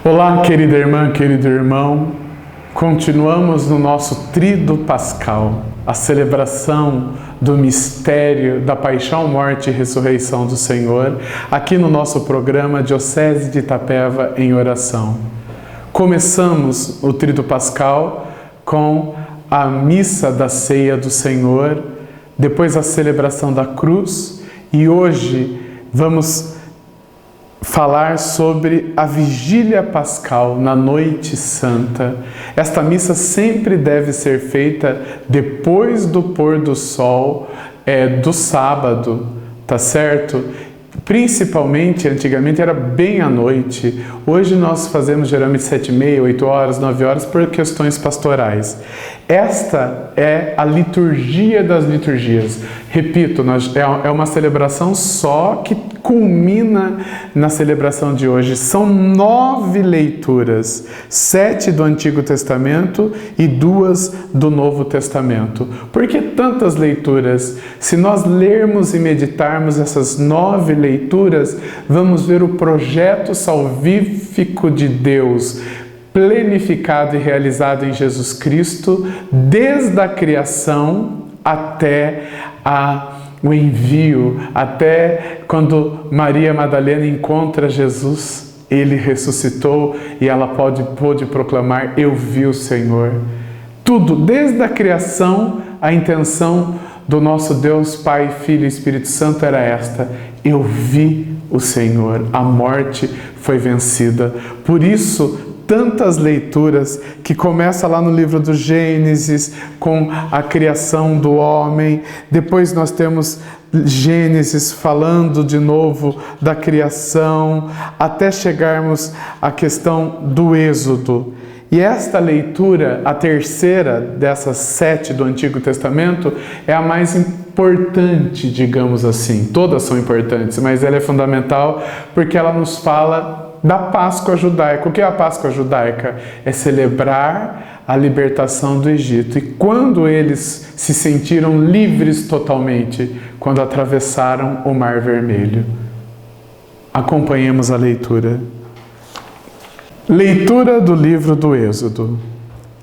Olá, querida irmã, querido irmão. Continuamos no nosso Tríduo Pascal, a celebração do mistério da paixão, morte e ressurreição do Senhor, aqui no nosso programa Diocese de Itapeva em Oração. Começamos o Tríduo Pascal com a missa da ceia do Senhor, depois a celebração da cruz, e hoje vamos falar sobre a Vigília Pascal na Noite Santa. Esta missa sempre deve ser feita depois do pôr do sol do sábado, tá certo? Principalmente, antigamente era bem à noite. Hoje nós fazemos geralmente 7h30, 8 horas, 9 horas por questões pastorais. Esta é a liturgia das liturgias. Repito, é uma celebração só que culmina na celebração de hoje. São 9 leituras, 7 do Antigo Testamento e 2 do Novo Testamento. Por que tantas leituras? Se nós lermos e meditarmos essas 9 leituras, vamos ver o projeto salvífico de Deus, plenificado e realizado em Jesus Cristo, desde a criação até o envio, até quando Maria Madalena encontra Jesus, ele ressuscitou e ela pôde proclamar: eu vi o Senhor. Tudo, desde a criação, a intenção do nosso Deus, Pai, Filho e Espírito Santo era esta: eu vi o Senhor, a morte foi vencida. Por isso, tantas leituras que começa lá no livro do Gênesis com a criação do homem, depois nós temos Gênesis falando de novo da criação, até chegarmos à questão do Êxodo. E esta leitura, a terceira dessas 7 do Antigo Testamento, é a mais importante, digamos assim. Todas são importantes, mas ela é fundamental porque ela nos fala da Páscoa judaica. O que é a Páscoa judaica? É celebrar a libertação do Egito. E quando eles se sentiram livres totalmente? Quando atravessaram o Mar Vermelho. Acompanhemos a leitura. Leitura do livro do Êxodo.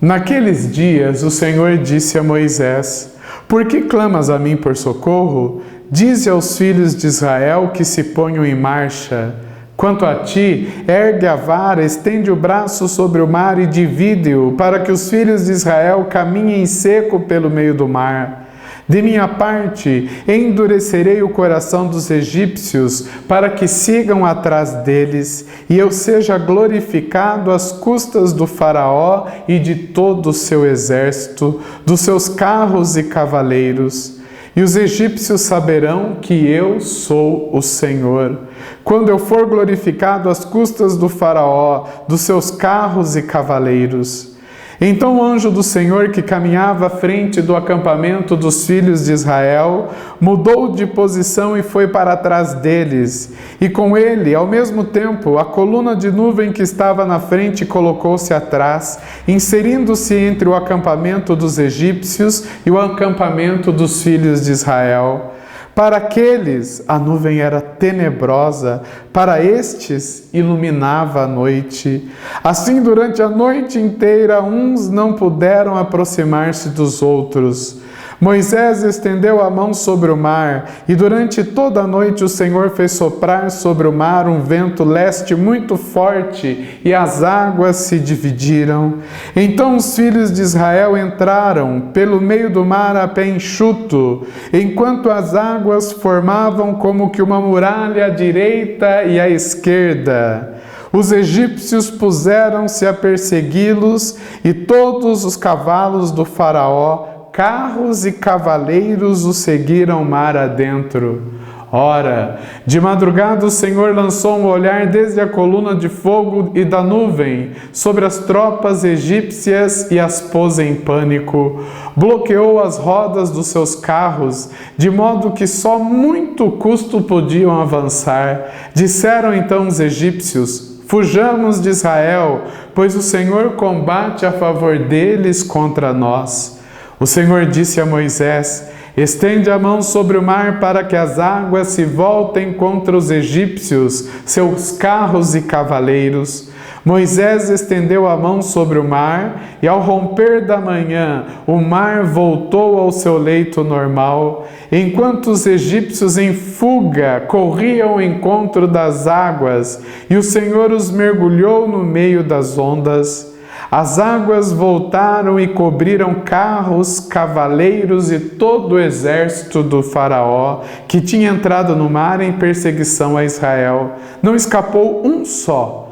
Naqueles dias o Senhor disse a Moisés: por que clamas a mim por socorro? Dize aos filhos de Israel que se ponham em marcha. Quanto a ti, ergue a vara, estende o braço sobre o mar e divide-o, para que os filhos de Israel caminhem seco pelo meio do mar. De minha parte, endurecerei o coração dos egípcios, para que sigam atrás deles, e eu seja glorificado às custas do faraó e de todo o seu exército, dos seus carros e cavaleiros. E os egípcios saberão que eu sou o Senhor, quando eu for glorificado às custas do faraó, dos seus carros e cavaleiros. Então o anjo do Senhor, que caminhava à frente do acampamento dos filhos de Israel, mudou de posição e foi para trás deles. E com ele, ao mesmo tempo, a coluna de nuvem que estava na frente colocou-se atrás, inserindo-se entre o acampamento dos egípcios e o acampamento dos filhos de Israel. Para aqueles, a nuvem era tenebrosa, para estes, iluminava a noite. Assim, durante a noite inteira, uns não puderam aproximar-se dos outros. Moisés estendeu a mão sobre o mar, e durante toda a noite o Senhor fez soprar sobre o mar um vento leste muito forte, e as águas se dividiram. Então os filhos de Israel entraram pelo meio do mar a pé enxuto, enquanto as águas formavam como que uma muralha à direita e à esquerda. Os egípcios puseram-se a persegui-los, e todos os cavalos do faraó, carros e cavaleiros o seguiram mar adentro. Ora, de madrugada o Senhor lançou um olhar desde a coluna de fogo e da nuvem sobre as tropas egípcias e as pôs em pânico. Bloqueou as rodas dos seus carros, de modo que só muito custo podiam avançar. Disseram então os egípcios: fujamos de Israel, pois o Senhor combate a favor deles contra nós. O Senhor disse a Moisés: estende a mão sobre o mar para que as águas se voltem contra os egípcios, seus carros e cavaleiros. Moisés estendeu a mão sobre o mar, e ao romper da manhã, o mar voltou ao seu leito normal, enquanto os egípcios em fuga corriam ao encontro das águas, e o Senhor os mergulhou no meio das ondas. As águas voltaram e cobriram carros, cavaleiros e todo o exército do faraó, que tinha entrado no mar em perseguição a Israel. Não escapou um só.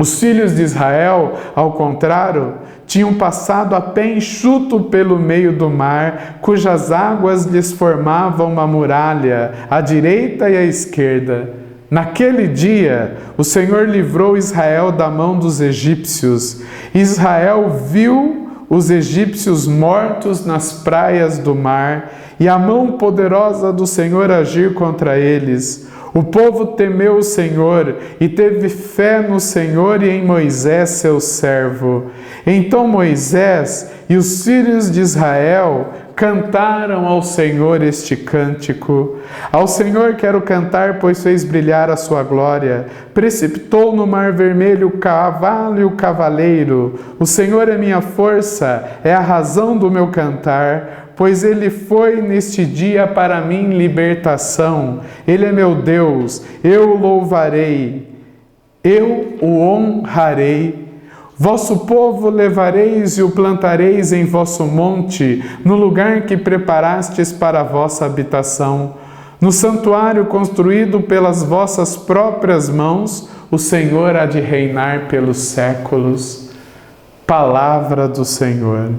Os filhos de Israel, ao contrário, tinham passado a pé enxuto pelo meio do mar, cujas águas lhes formavam uma muralha, à direita e à esquerda. Naquele dia, o Senhor livrou Israel da mão dos egípcios. Israel viu os egípcios mortos nas praias do mar e a mão poderosa do Senhor agir contra eles. O povo temeu o Senhor e teve fé no Senhor e em Moisés, seu servo. Então Moisés e os filhos de Israel cantaram ao Senhor este cântico. Ao Senhor quero cantar, pois fez brilhar a sua glória. Precipitou no mar vermelho o cavalo e o cavaleiro. O Senhor é minha força, é a razão do meu cantar, pois Ele foi neste dia para mim libertação. Ele é meu Deus, eu o louvarei, eu o honrarei. Vosso povo levareis e o plantareis em vosso monte, no lugar que preparastes para a vossa habitação. No santuário construído pelas vossas próprias mãos, o Senhor há de reinar pelos séculos. Palavra do Senhor.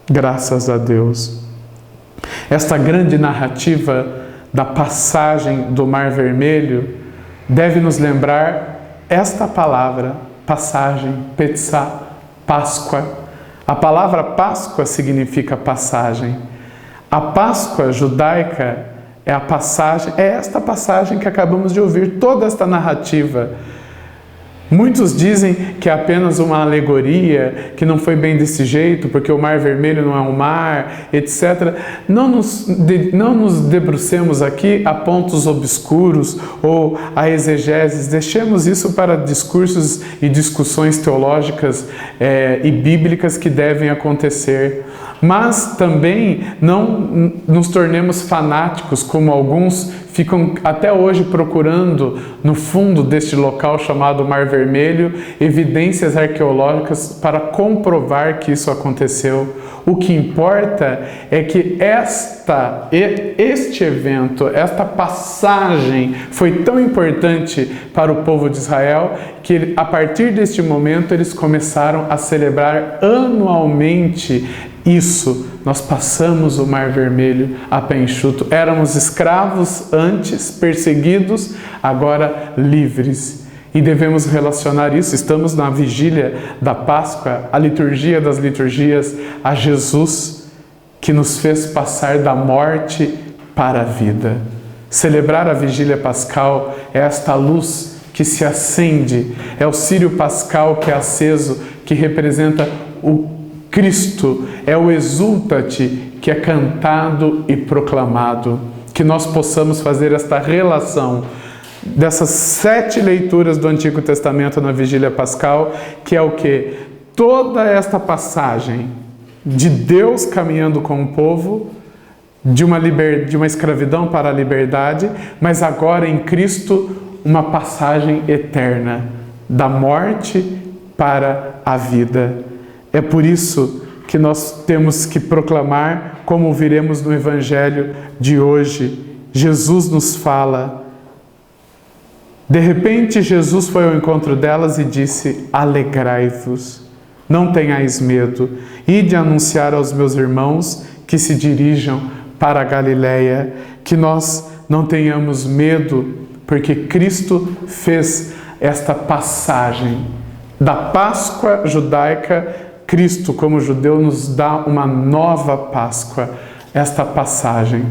Graças a Deus. Esta grande narrativa da passagem do Mar Vermelho deve nos lembrar esta palavra, passagem, Petsah, Páscoa. A palavra Páscoa significa passagem. A Páscoa judaica é a passagem, é esta passagem que acabamos de ouvir, toda esta narrativa. Muitos dizem que é apenas uma alegoria, que não foi bem desse jeito, porque o Mar Vermelho não é um mar, etc. Não nos debrucemos aqui a pontos obscuros ou a exegeses. Deixemos isso para discursos e discussões teológicas e bíblicas que devem acontecer. Mas também não nos tornemos fanáticos, como alguns ficam até hoje procurando no fundo deste local chamado Mar Vermelho evidências arqueológicas para comprovar que isso aconteceu. O que importa é que este evento, esta passagem foi tão importante para o povo de Israel que a partir deste momento eles começaram a celebrar anualmente isso. Nós passamos o Mar Vermelho a pé enxuto. Éramos escravos antes, perseguidos, agora livres. E devemos relacionar isso. Estamos na vigília da Páscoa, a liturgia das liturgias, a Jesus, que nos fez passar da morte para a vida. Celebrar a vigília pascal é esta luz que se acende, é o círio pascal que é aceso, que representa o Cristo, é o exulta-te que é cantado e proclamado. Que nós possamos fazer esta relação dessas 7 leituras do Antigo Testamento na Vigília Pascal, que é o quê? Toda esta passagem de Deus caminhando com o povo, de uma escravidão para a liberdade, mas agora em Cristo uma passagem eterna, da morte para a vida. É por isso que nós temos que proclamar, como viremos no Evangelho de hoje. Jesus nos fala. De repente, Jesus foi ao encontro delas e disse: alegrai-vos, não tenhais medo, ide anunciar aos meus irmãos que se dirijam para a Galileia, que nós não tenhamos medo, porque Cristo fez esta passagem da Páscoa judaica. Cristo, como judeu, nos dá uma nova Páscoa, esta passagem.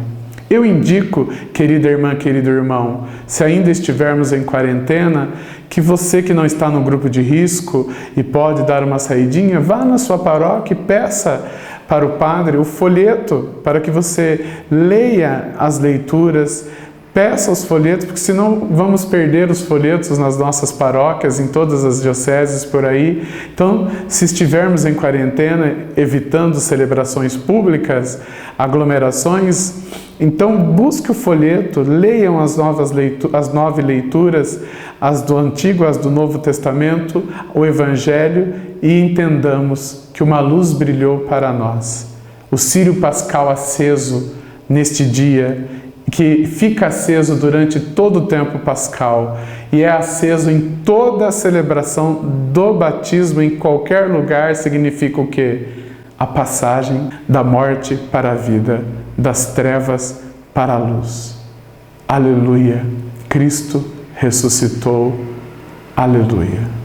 Eu indico, querida irmã, querido irmão, se ainda estivermos em quarentena, que você que não está no grupo de risco e pode dar uma saidinha, vá na sua paróquia e peça para o padre o folheto, para que você leia as leituras, Peça os folhetos, porque senão vamos perder os folhetos nas nossas paróquias, em todas as dioceses por aí. Então, se estivermos em quarentena, evitando celebrações públicas, aglomerações, então busque o folheto, leiam as 9 leituras, as do Antigo, as do Novo Testamento, o Evangelho, e entendamos que uma luz brilhou para nós. O círio pascal aceso neste dia, que fica aceso durante todo o tempo pascal e é aceso em toda a celebração do batismo, em qualquer lugar, significa o quê? A passagem da morte para a vida, das trevas para a luz. Aleluia! Cristo ressuscitou. Aleluia!